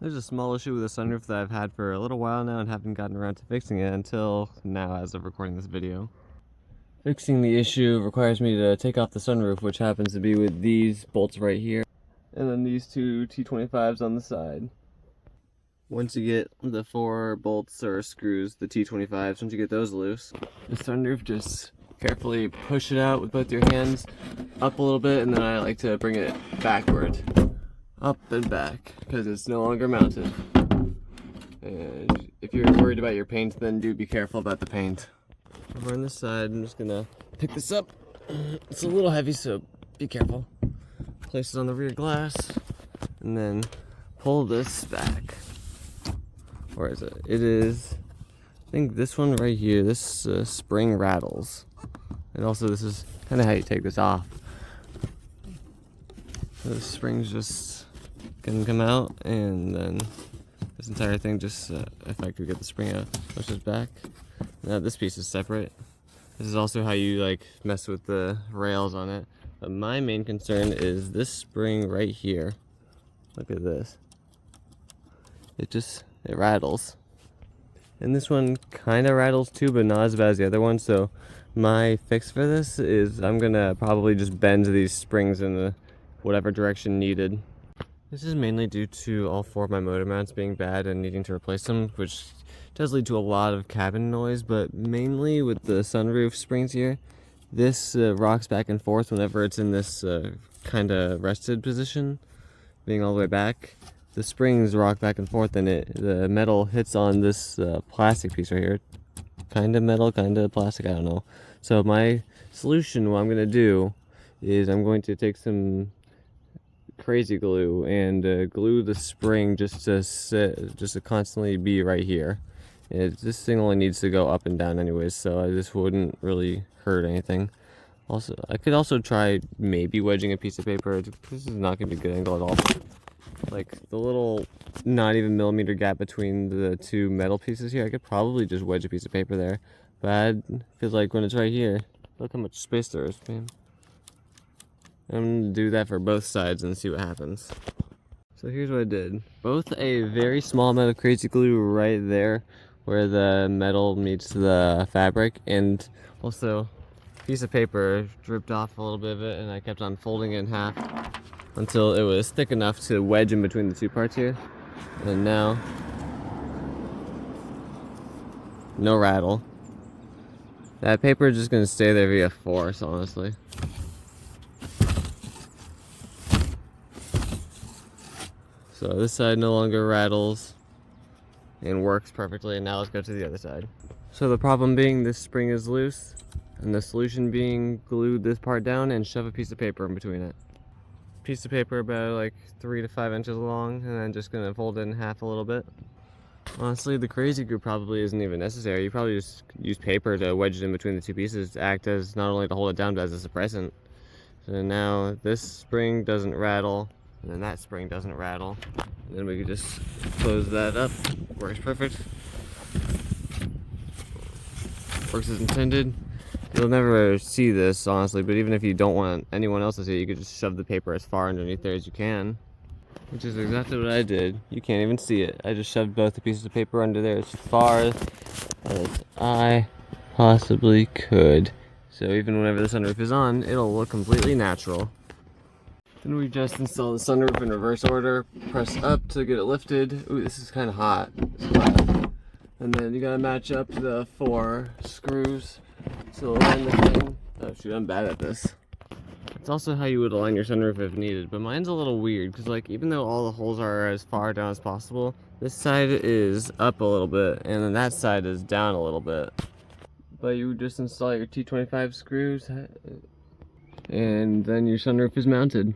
There's a small issue with the sunroof that I've had for a little while now and haven't gotten around to fixing it until now as of recording this video. Fixing the issue requires me to take off the sunroof, which happens to be with these bolts right here, and then these two T25s on the side. Once you get the 4 bolts or screws, the T25s, once you get those loose, the sunroof, just carefully push it out with both your hands up a little bit, and then I like to bring it backward. Up and back, because it's no longer mounted. And if you're worried about your paint, then do be careful about the paint. Over on this side, I'm just gonna pick this up. It's a little heavy, so be careful. Place it on the rear glass, and then pull this back. Where is it? It is, I think this one right here, this spring rattles. And also this is kind of how you take this off. So the spring's just gonna come out, and then this entire thing just, if I could get the spring out, pushes back. Now this piece is separate. This is also how you like mess with the rails on it. But my main concern is this spring right here. Look at this. It rattles. And this one kind of rattles too, but not as bad as the other one. So my fix for this is I'm gonna probably just bend these springs in whatever direction needed. This is mainly due to all 4 of my motor mounts being bad and needing to replace them, which does lead to a lot of cabin noise, but mainly with the sunroof springs here, this rocks back and forth whenever it's in this kind of rested position, being all the way back. The springs rock back and forth, and the metal hits on this plastic piece right here. Kind of metal, kind of plastic, I don't know. So my solution, what I'm going to do, is I'm going to take some crazy glue and glue the spring just to constantly be right here. This thing only needs to go up and down anyways, so this wouldn't really hurt anything. Also, I could also try maybe wedging a piece of paper. This is not going to be a good angle at all. Like the little not even millimeter gap between the 2 metal pieces here, I could probably just wedge a piece of paper there. But I feel like when it's right here, look how much space there is, man. I'm gonna do that for both sides and see what happens. So here's what I did. Both a very small amount of crazy glue right there where the metal meets the fabric, and also a piece of paper dripped off a little bit of it, and I kept on folding it in half until it was thick enough to wedge in between the 2 parts here. And now, no rattle. That paper is just gonna stay there via force, honestly. So this side no longer rattles and works perfectly, and now let's go to the other side. So the problem being this spring is loose, and the solution being glue this part down and shove a piece of paper in between it. Piece of paper about like 3 to 5 inches long, and then just gonna fold it in half a little bit. Honestly, the crazy glue probably isn't even necessary. You probably just use paper to wedge it in between the 2 pieces to act as not only to hold it down, but as a suppressant. So now this spring doesn't rattle, and then that spring doesn't rattle. And then we can just close that up. Works perfect. Works as intended. You'll never see this, honestly, but even if you don't want anyone else to see it, you could just shove the paper as far underneath there as you can. Which is exactly what I did. You can't even see it. I just shoved both the pieces of paper under there as far as I possibly could. So even whenever the sunroof is on, it'll look completely natural. Then we just install the sunroof in reverse order. Press up to get it lifted. Ooh, this is kind of hot. And then you gotta match up the 4 screws to align the thing. Oh shoot, I'm bad at this. It's also how you would align your sunroof if needed, but mine's a little weird because, like, even though all the holes are as far down as possible, this side is up a little bit and then that side is down a little bit. But you just install your T25 screws and then your sunroof is mounted.